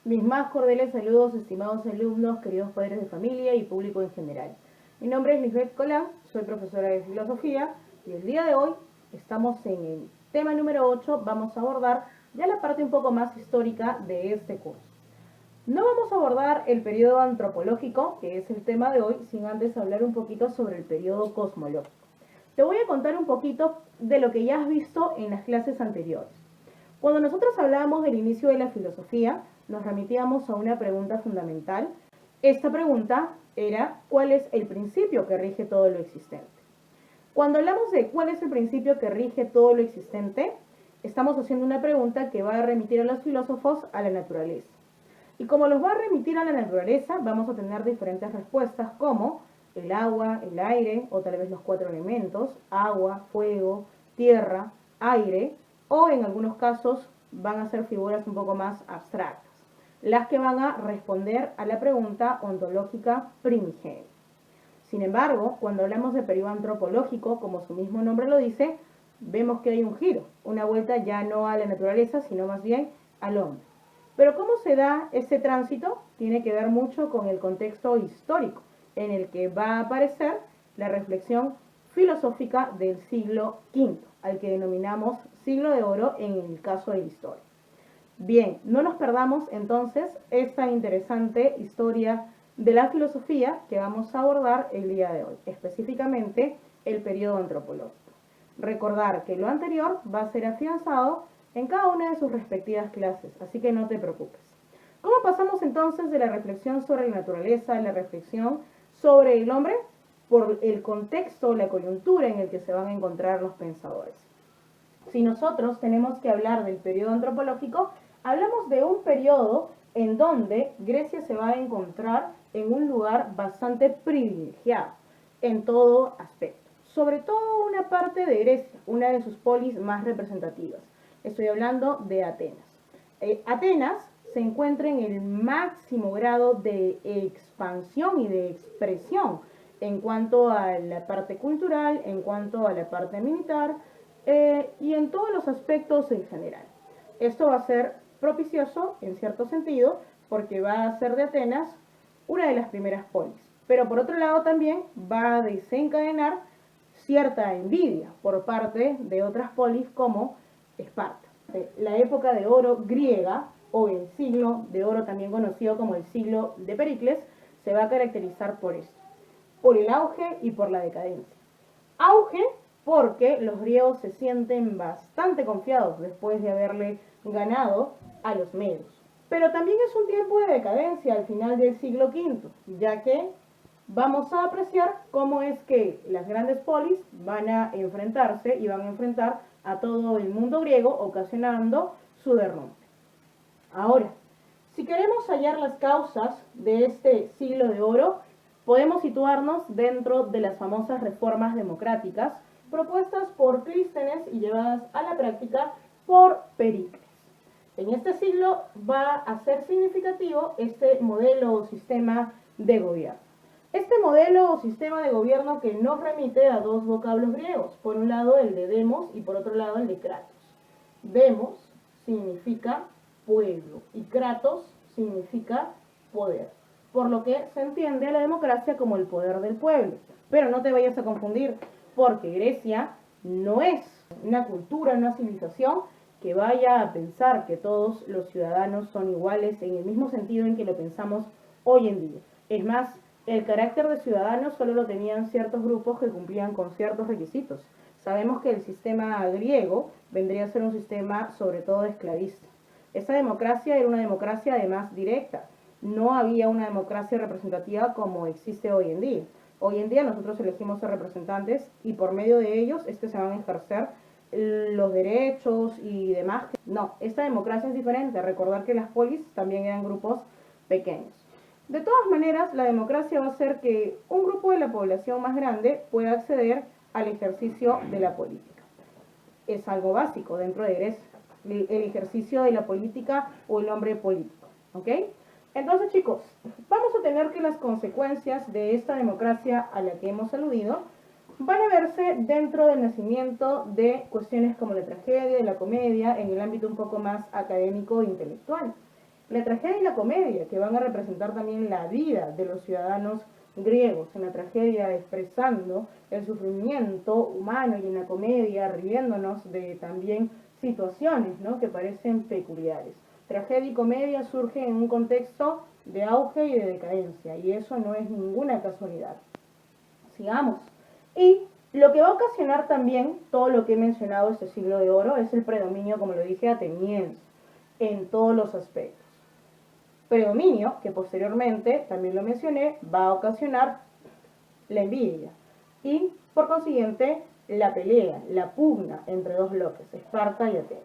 Mis más cordiales saludos, estimados alumnos, queridos padres de familia y público en general. Mi nombre es Lisbeth Colán, soy profesora de filosofía y el día de hoy estamos en el tema número 8, vamos a abordar ya la parte un poco más histórica de este curso. No vamos a abordar el periodo antropológico, que es el tema de hoy, sin antes hablar un poquito sobre el periodo cosmológico. Te voy a contar un poquito de lo que ya has visto en las clases anteriores. Cuando nosotros hablábamos del inicio de la filosofía, nos remitíamos a una pregunta fundamental. Esta pregunta era, ¿cuál es el principio que rige todo lo existente? Cuando hablamos de cuál es el principio que rige todo lo existente, estamos haciendo una pregunta que va a remitir a los filósofos a la naturaleza. Y como los va a remitir a la naturaleza, vamos a tener diferentes respuestas como el agua, el aire, o tal vez los 4 elementos, agua, fuego, tierra, aire, o en algunos casos van a ser figuras un poco más abstractas, las que van a responder a la pregunta ontológica primigenia. Sin embargo, cuando hablamos de periodo antropológico, como su mismo nombre lo dice, vemos que hay un giro, una vuelta ya no a la naturaleza, sino más bien al hombre. Pero ¿cómo se da ese tránsito? Tiene que ver mucho con el contexto histórico, en el que va a aparecer la reflexión filosófica del siglo V, al que denominamos siglo de oro en el caso de la historia. Bien, no nos perdamos entonces esta interesante historia de la filosofía que vamos a abordar el día de hoy, específicamente el periodo antropológico. Recordar que lo anterior va a ser afianzado en cada una de sus respectivas clases, así que no te preocupes. ¿Cómo pasamos entonces de la reflexión sobre la naturaleza a la reflexión sobre el hombre? Por el contexto, la coyuntura en el que se van a encontrar los pensadores. Si nosotros tenemos que hablar del periodo antropológico, hablamos de un periodo en donde Grecia se va a encontrar en un lugar bastante privilegiado en todo aspecto. Sobre todo una parte de Grecia, una de sus polis más representativas. Estoy hablando de Atenas. Atenas se encuentra en el máximo grado de expansión y de expresión en cuanto a la parte cultural, en cuanto a la parte militar y en todos los aspectos en general. Esto va a ser propicioso, en cierto sentido, porque va a ser de Atenas una de las primeras polis. Pero por otro lado también va a desencadenar cierta envidia por parte de otras polis como Esparta. La época de oro griega, o el siglo de oro también conocido como el siglo de Pericles, se va a caracterizar por esto, por el auge y por la decadencia. Auge porque los griegos se sienten bastante confiados después de haberle ganado a los medios. Pero también es un tiempo de decadencia al final del siglo V, ya que vamos a apreciar cómo es que las grandes polis van a enfrentarse y van a enfrentar a todo el mundo griego, ocasionando su derrumbe. Ahora, si queremos hallar las causas de este siglo de oro, podemos situarnos dentro de las famosas reformas democráticas propuestas por Clístenes y llevadas a la práctica por Pericles. En este siglo va a ser significativo este modelo o sistema de gobierno. Este modelo o sistema de gobierno que nos remite a dos vocablos griegos, por un lado el de demos y por otro lado el de kratos. Demos significa pueblo y kratos significa poder, por lo que se entiende a la democracia como el poder del pueblo. Pero no te vayas a confundir, porque Grecia no es una cultura, una civilización que vaya a pensar que todos los ciudadanos son iguales en el mismo sentido en que lo pensamos hoy en día. Es más, el carácter de ciudadanos solo lo tenían ciertos grupos que cumplían con ciertos requisitos. Sabemos que el sistema griego vendría a ser un sistema sobre todo esclavista. Esa democracia era una democracia además directa. No había una democracia representativa como existe hoy en día. Hoy en día nosotros elegimos a representantes y por medio de ellos se van a ejercer los derechos y demás. No, esta democracia es diferente. Recordar que las polis también eran grupos pequeños. De todas maneras, la democracia va a hacer que un grupo de la población más grande pueda acceder al ejercicio de la política. Es algo básico dentro de Grecia, el ejercicio de la política o el hombre político. ¿Ok? Entonces, chicos, vamos a tener que las consecuencias de esta democracia a la que hemos aludido van a verse dentro del nacimiento de cuestiones como la tragedia, la comedia, en el ámbito un poco más académico e intelectual. La tragedia y la comedia, que van a representar también la vida de los ciudadanos griegos, en la tragedia expresando el sufrimiento humano y en la comedia riéndonos de también situaciones, ¿no?, que parecen peculiares. Tragedia y comedia surgen en un contexto de auge y de decadencia, y eso no es ninguna casualidad. Sigamos. Y lo que va a ocasionar también todo lo que he mencionado este siglo de oro es el predominio, como lo dije, ateniense en todos los aspectos. Predominio que posteriormente, también lo mencioné, va a ocasionar la envidia y por consiguiente la pelea, la pugna entre dos bloques, Esparta y Atenas.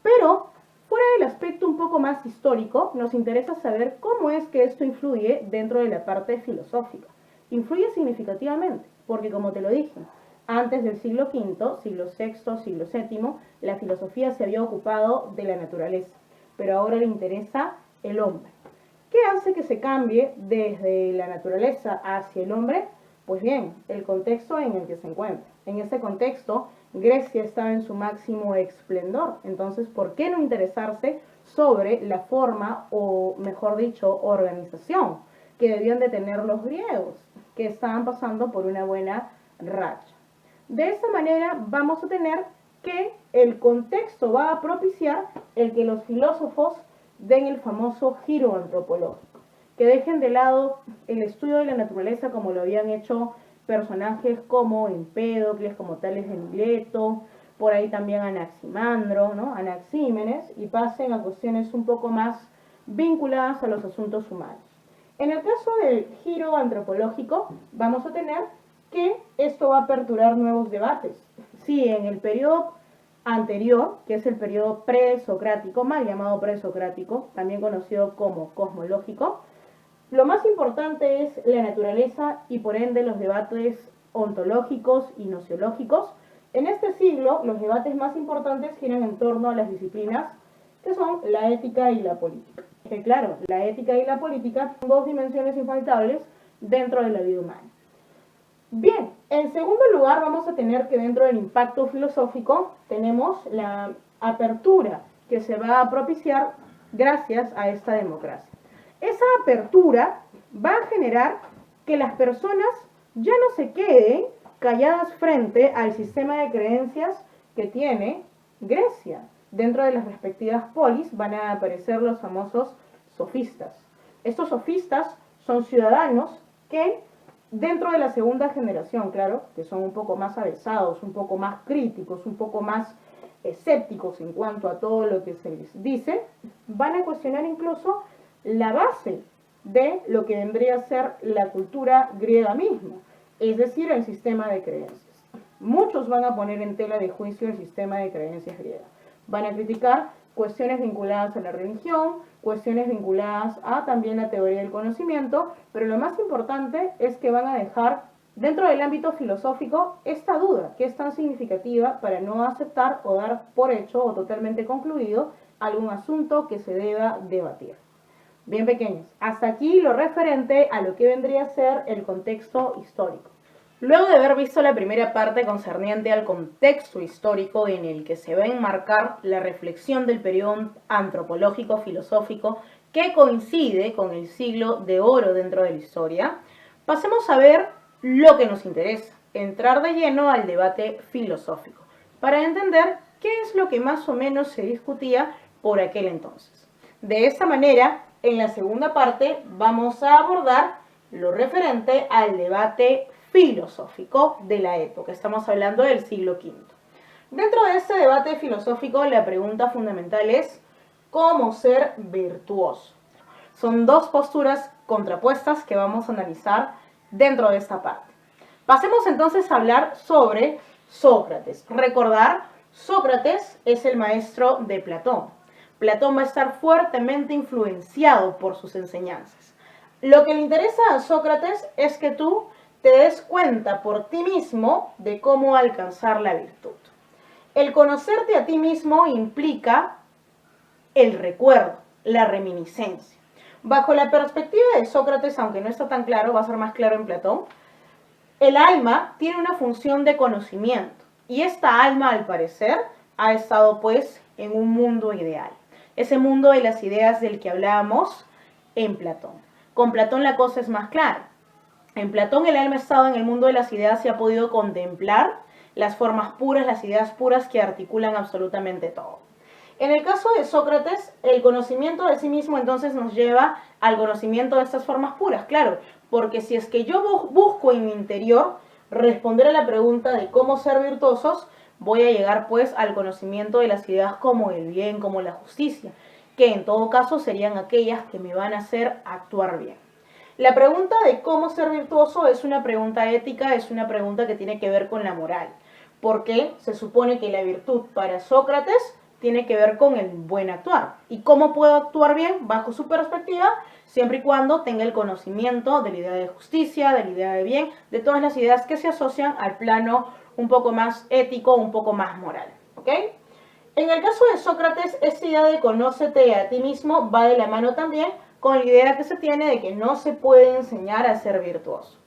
Pero fuera del aspecto un poco más histórico, nos interesa saber cómo es que esto influye dentro de la parte filosófica. Influye significativamente, porque como te lo dije, antes del siglo V, siglo VI, siglo VII, la filosofía se había ocupado de la naturaleza, pero ahora le interesa el hombre. ¿Qué hace que se cambie desde la naturaleza hacia el hombre? Pues bien, el contexto en el que se encuentra. En ese contexto, Grecia estaba en su máximo esplendor. Entonces, ¿por qué no interesarse sobre la forma, o mejor dicho, organización que debían de tener los griegos, que estaban pasando por una buena racha? De esa manera vamos a tener que el contexto va a propiciar el que los filósofos den el famoso giro antropológico, que dejen de lado el estudio de la naturaleza como lo habían hecho personajes como Empédocles, como Tales de Mileto, por ahí también Anaximandro, ¿no?, Anaxímenes, y pasen a cuestiones un poco más vinculadas a los asuntos humanos. En el caso del giro antropológico, vamos a tener que esto va a aperturar nuevos debates. Sí, en el periodo anterior, que es el periodo presocrático, mal llamado presocrático, también conocido como cosmológico, lo más importante es la naturaleza y por ende los debates ontológicos y nociológicos. En este siglo, los debates más importantes giran en torno a las disciplinas que son la ética y la política. Que claro, la ética y la política son dos dimensiones infaltables dentro de la vida humana. Bien, en segundo lugar vamos a tener que dentro del impacto filosófico tenemos la apertura que se va a propiciar gracias a esta democracia. Esa apertura va a generar que las personas ya no se queden calladas frente al sistema de creencias que tiene Grecia. Dentro de las respectivas polis van a aparecer los famosos sofistas. Estos sofistas son ciudadanos que dentro de la segunda generación, claro, que son un poco más avesados, un poco más críticos, un poco más escépticos en cuanto a todo lo que se les dice, van a cuestionar incluso la base de lo que vendría a ser la cultura griega misma, es decir, el sistema de creencias. Muchos van a poner en tela de juicio el sistema de creencias griega. Van a criticar cuestiones vinculadas a la religión, cuestiones vinculadas a también la teoría del conocimiento, pero lo más importante es que van a dejar dentro del ámbito filosófico esta duda, que es tan significativa para no aceptar o dar por hecho o totalmente concluido algún asunto que se deba debatir. Bien pequeños, hasta aquí lo referente a lo que vendría a ser el contexto histórico. Luego de haber visto la primera parte concerniente al contexto histórico en el que se va a enmarcar la reflexión del periodo antropológico-filosófico que coincide con el siglo de oro dentro de la historia, pasemos a ver lo que nos interesa, entrar de lleno al debate filosófico, para entender qué es lo que más o menos se discutía por aquel entonces. De esta manera, en la segunda parte vamos a abordar lo referente al debate filosófico de la época. Estamos hablando del siglo V. Dentro de este debate filosófico, la pregunta fundamental es ¿cómo ser virtuoso? Son dos posturas contrapuestas que vamos a analizar dentro de esta parte. Pasemos entonces a hablar sobre Sócrates. Recordar, Sócrates es el maestro de Platón. Platón va a estar fuertemente influenciado por sus enseñanzas. Lo que le interesa a Sócrates es que tú te des cuenta por ti mismo de cómo alcanzar la virtud. El conocerte a ti mismo implica el recuerdo, la reminiscencia. Bajo la perspectiva de Sócrates, aunque no está tan claro, va a ser más claro en Platón, el alma tiene una función de conocimiento y esta alma, al parecer, ha estado pues en un mundo ideal. ese mundo de las ideas del que hablábamos en Platón. Con Platón la cosa es más clara. En Platón el alma ha estado en el mundo de las ideas y ha podido contemplar las formas puras, las ideas puras que articulan absolutamente todo. En el caso de Sócrates, el conocimiento de sí mismo entonces nos lleva al conocimiento de estas formas puras, claro, porque si es que yo busco en mi interior responder a la pregunta de cómo ser virtuosos, voy a llegar pues al conocimiento de las ideas como el bien, como la justicia, que en todo caso serían aquellas que me van a hacer actuar bien. La pregunta de cómo ser virtuoso es una pregunta ética, es una pregunta que tiene que ver con la moral, porque se supone que la virtud para Sócrates tiene que ver con el buen actuar. ¿Y cómo puedo actuar bien? Bajo su perspectiva, siempre y cuando tenga el conocimiento de la idea de justicia, de la idea de bien, de todas las ideas que se asocian al plano un poco más ético, un poco más moral. ¿Ok? En el caso de Sócrates, esta idea de conócete a ti mismo va de la mano también con la idea que se tiene de que no se puede enseñar a ser virtuoso.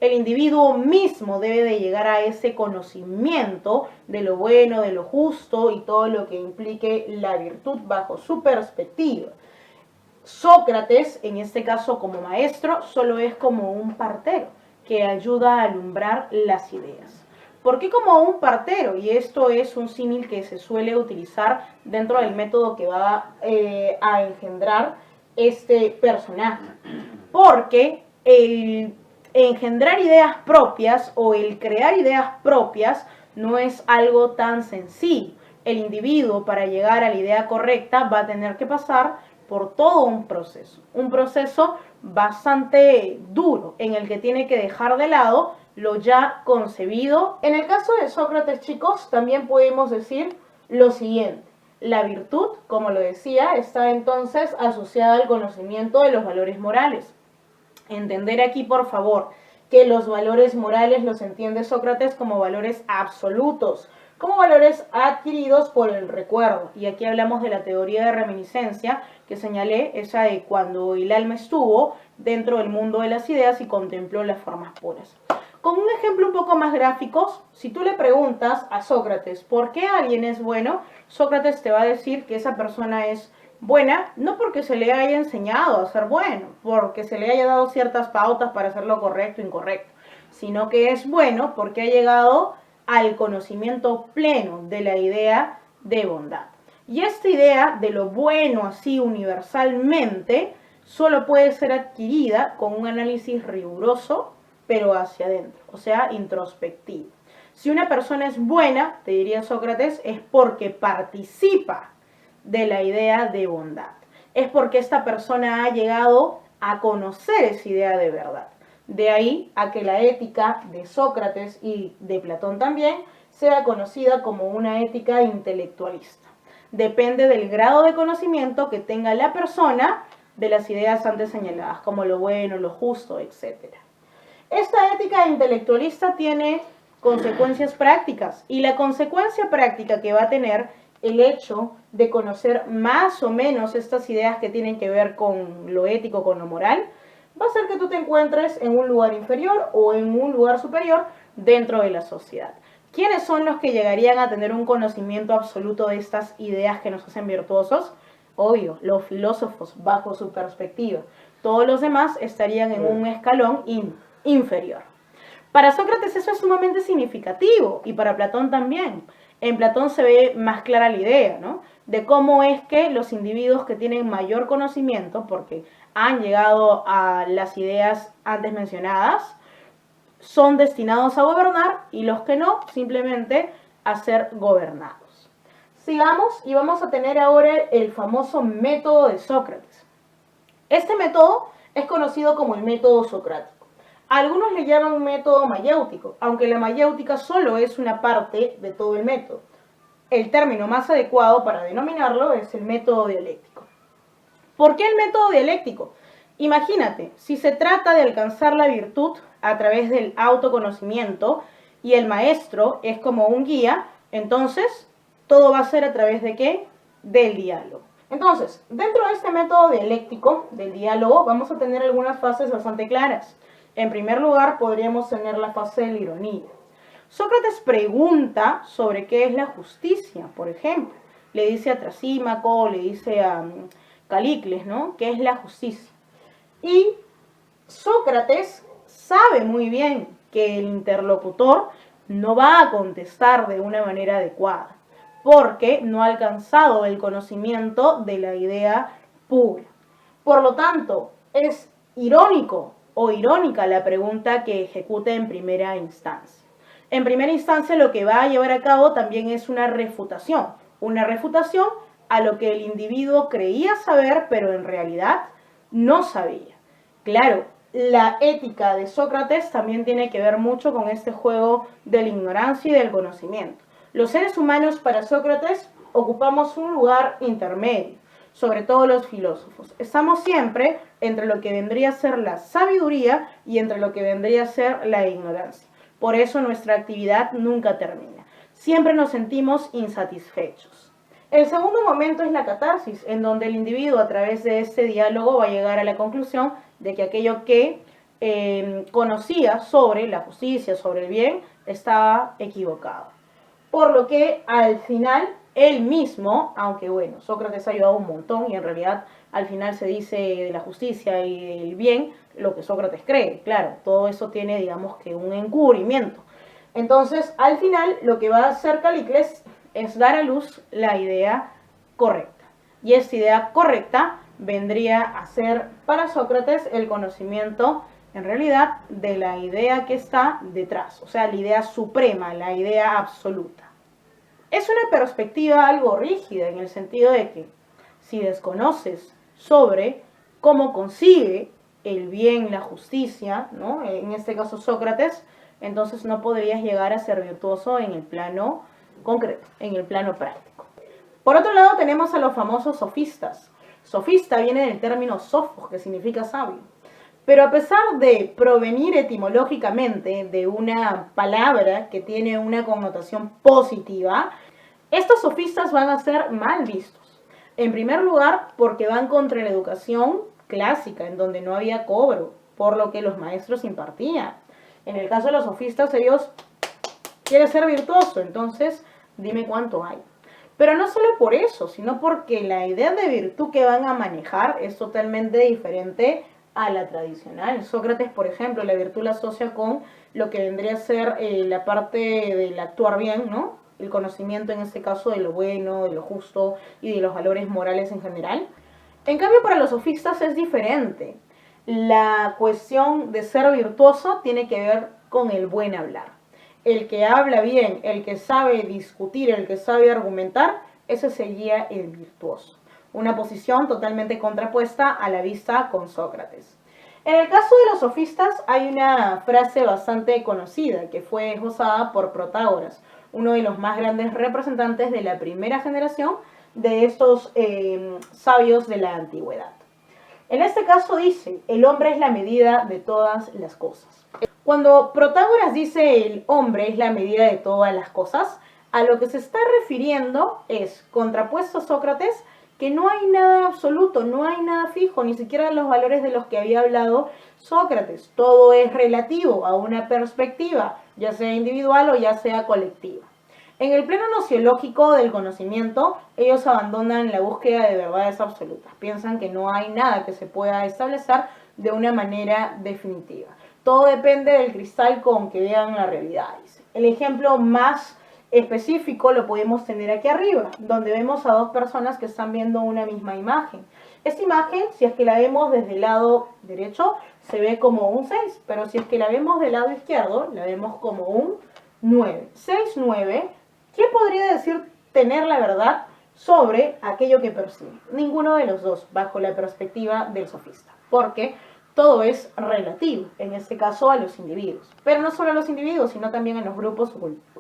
El individuo mismo debe de llegar a ese conocimiento de lo bueno, de lo justo y todo lo que implique la virtud bajo su perspectiva. Sócrates, en este caso como maestro, solo es como un partero que ayuda a alumbrar las ideas. ¿Por qué como un partero? Y esto es un símil que se suele utilizar dentro del método que va a engendrar este personaje. Porque el engendrar ideas propias o el crear ideas propias no es algo tan sencillo. El individuo, para llegar a la idea correcta, va a tener que pasar por todo un proceso bastante duro en el que tiene que dejar de lado lo ya concebido. En el caso de Sócrates, chicos, también podemos decir lo siguiente. La virtud, como lo decía, está entonces asociada al conocimiento de los valores morales. Entender aquí, por favor, que los valores morales los entiende Sócrates como valores absolutos, como valores adquiridos por el recuerdo. Y aquí hablamos de la teoría de reminiscencia que señalé, esa de cuando el alma estuvo dentro del mundo de las ideas y contempló las formas puras. Con un ejemplo un poco más gráfico, si tú le preguntas a Sócrates por qué alguien es bueno, Sócrates te va a decir que esa persona es buena, no porque se le haya enseñado a ser bueno, porque se le haya dado ciertas pautas para hacer lo correcto o incorrecto, sino que es bueno porque ha llegado al conocimiento pleno de la idea de bondad. Y esta idea de lo bueno así universalmente solo puede ser adquirida con un análisis riguroso, pero hacia adentro, o sea, introspectivo. Si una persona es buena, te diría Sócrates, es porque participa de la idea de bondad. Es porque esta persona ha llegado a conocer esa idea de verdad. De ahí a que la ética de Sócrates y de Platón también sea conocida como una ética intelectualista. Depende del grado de conocimiento que tenga la persona de las ideas antes señaladas, como lo bueno, lo justo, etc. Esta ética intelectualista tiene consecuencias prácticas y la consecuencia práctica que va a tener el hecho de conocer más o menos estas ideas que tienen que ver con lo ético, con lo moral, va a hacer que tú te encuentres en un lugar inferior o en un lugar superior dentro de la sociedad. ¿Quiénes son los que llegarían a tener un conocimiento absoluto de estas ideas que nos hacen virtuosos? Obvio, los filósofos bajo su perspectiva. Todos los demás estarían en un escalón inferior. Para Sócrates eso es sumamente significativo y para Platón también. En Platón se ve más clara la idea, ¿no?, de cómo es que los individuos que tienen mayor conocimiento, porque han llegado a las ideas antes mencionadas, son destinados a gobernar y los que no, simplemente a ser gobernados. Sigamos y vamos a tener ahora el famoso método de Sócrates. Este método es conocido como el método socrático. Algunos le llaman método mayéutico, aunque la mayéutica solo es una parte de todo el método. El término más adecuado para denominarlo es el método dialéctico. ¿Por qué el método dialéctico? Imagínate, si se trata de alcanzar la virtud a través del autoconocimiento y el maestro es como un guía, entonces todo va a ser a través de ¿qué? Del diálogo. Entonces, dentro de este método dialéctico del diálogo vamos a tener algunas fases bastante claras. En primer lugar, podríamos tener la fase de la ironía. Sócrates pregunta sobre qué es la justicia, por ejemplo. le dice a Trasímaco, le dice a Calicles, ¿no? ¿Qué es la justicia? Y Sócrates sabe muy bien que el interlocutor no va a contestar de una manera adecuada, porque no ha alcanzado el conocimiento de la idea pura. Por lo tanto, es irónico o irónica la pregunta que ejecuta en primera instancia. En primera instancia, lo que va a llevar a cabo también es una refutación a lo que el individuo creía saber, pero en realidad no sabía. Claro, la ética de Sócrates también tiene que ver mucho con este juego de la ignorancia y del conocimiento. Los seres humanos para Sócrates ocupamos un lugar intermedio, sobre todo los filósofos. Estamos siempre entre lo que vendría a ser la sabiduría y entre lo que vendría a ser la ignorancia. Por eso nuestra actividad nunca termina. Siempre nos sentimos insatisfechos. El segundo momento es la catarsis, en donde el individuo a través de este diálogo va a llegar a la conclusión de que aquello que conocía sobre la justicia, sobre el bien, estaba equivocado. Por lo que al final él mismo, aunque bueno, Sócrates ha ayudado un montón y en realidad al final se dice de la justicia y del bien lo que Sócrates cree. Claro, todo eso tiene, digamos, que un encubrimiento. Entonces, al final, lo que va a hacer Calicles es dar a luz la idea correcta. Y esta idea correcta vendría a ser para Sócrates el conocimiento, en realidad, de la idea que está detrás. O sea, la idea suprema, la idea absoluta. Es una perspectiva algo rígida en el sentido de que si desconoces sobre cómo consigue el bien, la justicia, ¿no? En este caso Sócrates, entonces no podrías llegar a ser virtuoso en el plano concreto, en el plano práctico. Por otro lado tenemos a los famosos sofistas. Sofista viene del término sofos, que significa sabio. Pero a pesar de provenir etimológicamente de una palabra que tiene una connotación positiva, estos sofistas van a ser mal vistos. En primer lugar, porque van contra la educación clásica, en donde no había cobro, por lo que los maestros impartían. En el caso de los sofistas, ellos quieren ser virtuoso, entonces dime cuánto hay. Pero no solo por eso, sino porque la idea de virtud que van a manejar es totalmente diferente a la tradicional. Sócrates, por ejemplo, la virtud la asocia con lo que vendría a ser la parte del actuar bien, ¿no? El conocimiento en este caso de lo bueno, de lo justo y de los valores morales en general. En cambio, para los sofistas es diferente. La cuestión de ser virtuoso tiene que ver con el buen hablar. El que habla bien, el que sabe discutir, el que sabe argumentar, ese sería el virtuoso. Una posición totalmente contrapuesta a la vista con Sócrates. En el caso de los sofistas hay una frase bastante conocida que fue esbozada por Protágoras, uno de los más grandes representantes de la primera generación de estos sabios de la antigüedad. En este caso dice, el hombre es la medida de todas las cosas. Cuando Protágoras dice el hombre es la medida de todas las cosas, a lo que se está refiriendo es, contrapuesto a Sócrates, que no hay nada absoluto, no hay nada fijo, ni siquiera los valores de los que había hablado Sócrates. Todo es relativo a una perspectiva, ya sea individual o ya sea colectiva. En el plano nociológico del conocimiento, ellos abandonan la búsqueda de verdades absolutas. Piensan que no hay nada que se pueda establecer de una manera definitiva. Todo depende del cristal con que vean la realidad. El ejemplo más específico lo podemos tener aquí arriba, donde vemos a dos personas que están viendo una misma imagen. Esta imagen, si es que la vemos desde el lado derecho, se ve como un 6, pero si es que la vemos del lado izquierdo, la vemos como un 9. 6, 9, ¿qué podría decir tener la verdad sobre aquello que percibe? Ninguno de los dos, bajo la perspectiva del sofista, porque todo es relativo, en este caso a los individuos. Pero no solo a los individuos, sino también a los grupos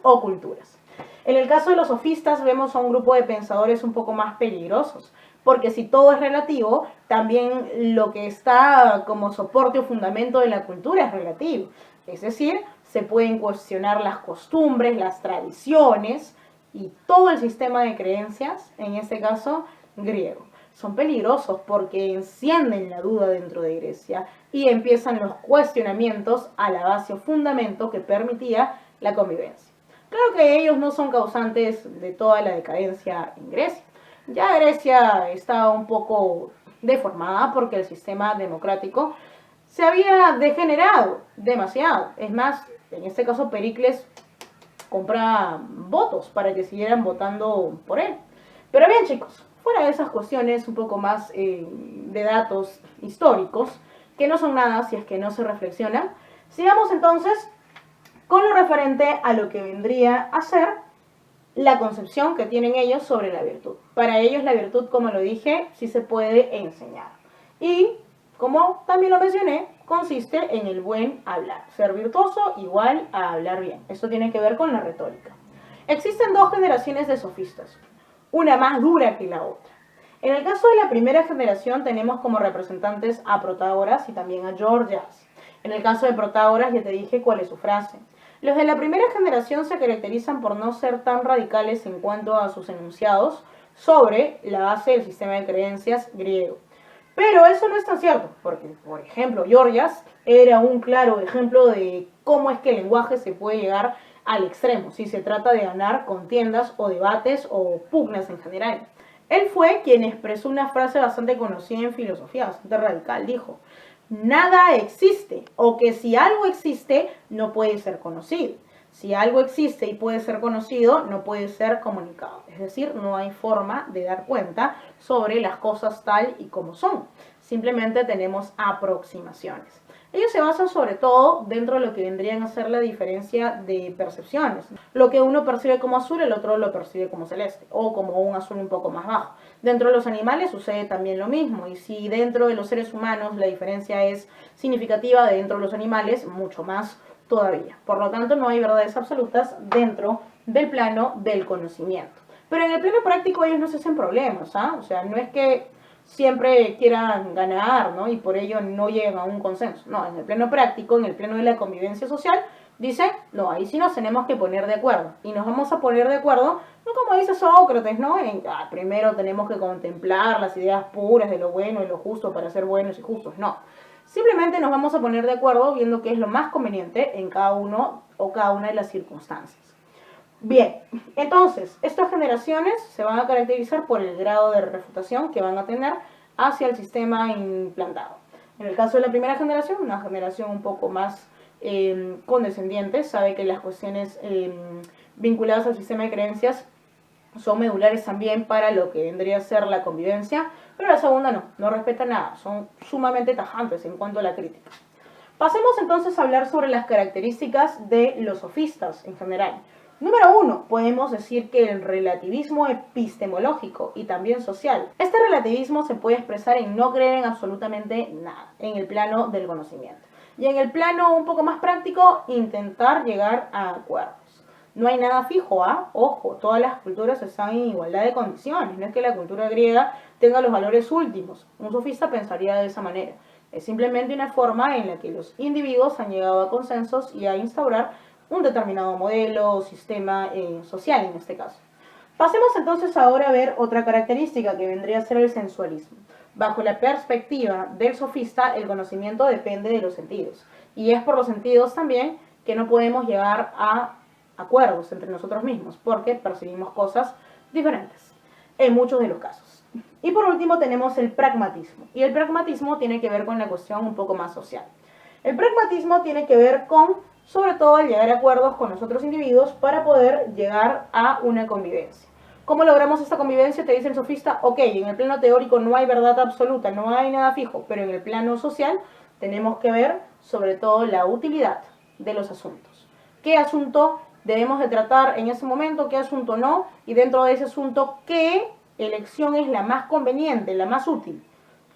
o culturas. En el caso de los sofistas vemos a un grupo de pensadores un poco más peligrosos, porque si todo es relativo, también lo que está como soporte o fundamento de la cultura es relativo. Es decir, se pueden cuestionar las costumbres, las tradiciones y todo el sistema de creencias, en este caso griego. Son peligrosos porque encienden la duda dentro de Grecia y empiezan los cuestionamientos a la base o fundamento que permitía la convivencia. Claro que ellos no son causantes de toda la decadencia en Grecia. Ya Grecia estaba un poco deformada porque el sistema democrático se había degenerado demasiado. Es más, en este caso Pericles compra votos para que siguieran votando por él. Pero bien, chicos, fuera de esas cuestiones un poco más de datos históricos, que no son nada si es que no se reflexionan, sigamos entonces con lo referente a lo que vendría a ser la concepción que tienen ellos sobre la virtud. Para ellos la virtud, como lo dije, sí se puede enseñar. Y, como también lo mencioné, consiste en el buen hablar. Ser virtuoso igual a hablar bien. Esto tiene que ver con la retórica. Existen dos generaciones de sofistas, una más dura que la otra. En el caso de la primera generación tenemos como representantes a Protágoras y también a Gorgias. En el caso de Protágoras ya te dije cuál es su frase. Los de la primera generación se caracterizan por no ser tan radicales en cuanto a sus enunciados sobre la base del sistema de creencias griego. Pero eso no es tan cierto, porque, por ejemplo, Gorgias era un claro ejemplo de cómo es que el lenguaje se puede llegar al extremo, si se trata de ganar contiendas o debates o pugnas en general. Él fue quien expresó una frase bastante conocida en filosofía, bastante radical. Dijo: nada existe, o que si algo existe, no puede ser conocido. Si algo existe y puede ser conocido, no puede ser comunicado. Es decir, no hay forma de dar cuenta sobre las cosas tal y como son. Simplemente tenemos aproximaciones. Ellos se basan sobre todo dentro de lo que vendrían a ser la diferencia de percepciones. Lo que uno percibe como azul, el otro lo percibe como celeste, o como un azul un poco más bajo. Dentro de los animales sucede también lo mismo, y si dentro de los seres humanos la diferencia es significativa, dentro de los animales mucho más todavía. Por lo tanto, no hay verdades absolutas dentro del plano del conocimiento. Pero en el plano práctico ellos no se hacen problemas, ¿ah? O sea, no es que siempre quieran ganar, ¿no? Y por ello no llegan a un consenso. No, en el plano práctico, en el plano de la convivencia social, dicen, no, ahí sí nos tenemos que poner de acuerdo. Y nos vamos a poner de acuerdo, no como dice Sócrates, ¿no? Primero tenemos que contemplar las ideas puras de lo bueno y lo justo para ser buenos y justos. No. Simplemente nos vamos a poner de acuerdo viendo qué es lo más conveniente en cada uno o cada una de las circunstancias. Bien, entonces, estas generaciones se van a caracterizar por el grado de refutación que van a tener hacia el sistema implantado. En el caso de la primera generación, una generación un poco más condescendiente, sabe que las cuestiones vinculadas al sistema de creencias son medulares también para lo que vendría a ser la convivencia, pero la segunda no respeta nada, son sumamente tajantes en cuanto a la crítica. Pasemos entonces a hablar sobre las características de los sofistas en general. Número 1, podemos decir que el relativismo epistemológico y también social. Este relativismo se puede expresar en no creer en absolutamente nada, en el plano del conocimiento. Y en el plano un poco más práctico, intentar llegar a acuerdos. No hay nada fijo, ¿ah? Ojo, todas las culturas están en igualdad de condiciones. No es que la cultura griega tenga los valores últimos. Un sofista pensaría de esa manera. Es simplemente una forma en la que los individuos han llegado a consensos y a instaurar un determinado modelo o sistema social en este caso. Pasemos entonces ahora a ver otra característica que vendría a ser el sensualismo. Bajo la perspectiva del sofista, el conocimiento depende de los sentidos. Y es por los sentidos también que no podemos llegar a acuerdos entre nosotros mismos, porque percibimos cosas diferentes en muchos de los casos. Y por último tenemos el pragmatismo. Y el pragmatismo tiene que ver con la cuestión un poco más social. El pragmatismo tiene que ver con, sobre todo, el llegar a acuerdos con los otros individuos para poder llegar a una convivencia. ¿Cómo logramos esta convivencia? Te dice el sofista, ok, en el plano teórico no hay verdad absoluta, no hay nada fijo, pero en el plano social tenemos que ver sobre todo la utilidad de los asuntos. ¿Qué asunto debemos de tratar en ese momento, qué asunto no? Y dentro de ese asunto, ¿qué elección es la más conveniente, la más útil?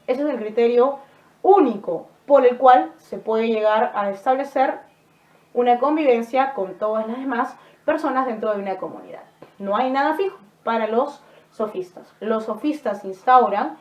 Ese es el criterio único por el cual se puede llegar a establecer una convivencia con todas las demás personas dentro de una comunidad. No hay nada fijo para los sofistas. Los sofistas instauran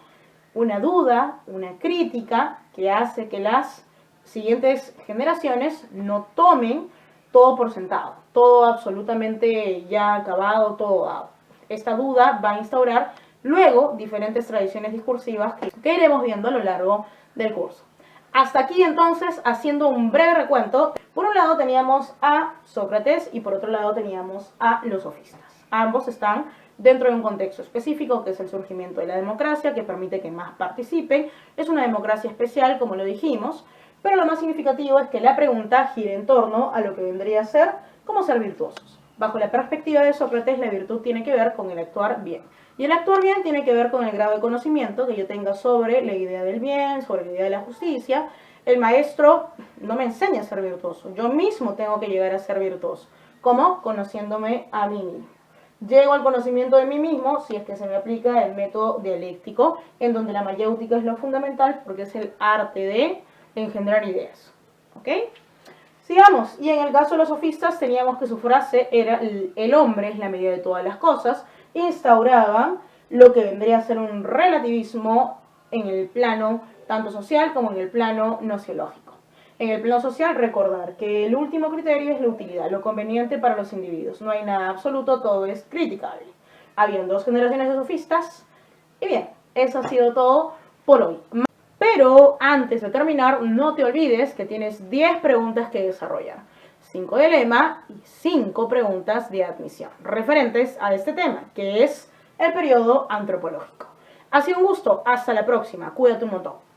una duda, una crítica que hace que las siguientes generaciones no tomen todo por sentado, todo absolutamente ya acabado, todo dado. Esta duda va a instaurar luego diferentes tradiciones discursivas que iremos viendo a lo largo del curso. Hasta aquí entonces, haciendo un breve recuento, Por un lado teníamos a Sócrates y por otro lado teníamos a los sofistas. Ambos están dentro de un contexto específico, que es el surgimiento de la democracia, que permite que más participen. Es una democracia especial, como lo dijimos, pero lo más significativo es que la pregunta gira en torno a lo que vendría a ser cómo ser virtuosos. Bajo la perspectiva de Sócrates, la virtud tiene que ver con el actuar bien. Y el actuar bien tiene que ver con el grado de conocimiento que yo tenga sobre la idea del bien, sobre la idea de la justicia. El maestro no me enseña a ser virtuoso, yo mismo tengo que llegar a ser virtuoso. ¿Cómo? Conociéndome a mí mismo. Llego al conocimiento de mí mismo si es que se me aplica el método dialéctico, en donde la mayéutica es lo fundamental porque es el arte de engendrar ideas. ¿Ok? Sigamos. Y en el caso de los sofistas teníamos que su frase era el hombre es la medida de todas las cosas. Instauraban lo que vendría a ser un relativismo en el plano tanto social como en el plano nociológico. En el plano social, recordar que el último criterio es la utilidad, lo conveniente para los individuos. No hay nada absoluto, todo es criticable. Habían 2 generaciones de sofistas. Y bien, eso ha sido todo por hoy. Pero antes de terminar, no te olvides que tienes 10 preguntas que desarrollar. 5 de lema y 5 preguntas de admisión, referentes a este tema, que es el periodo antropológico. Ha sido un gusto. Hasta la próxima. Cuídate un montón.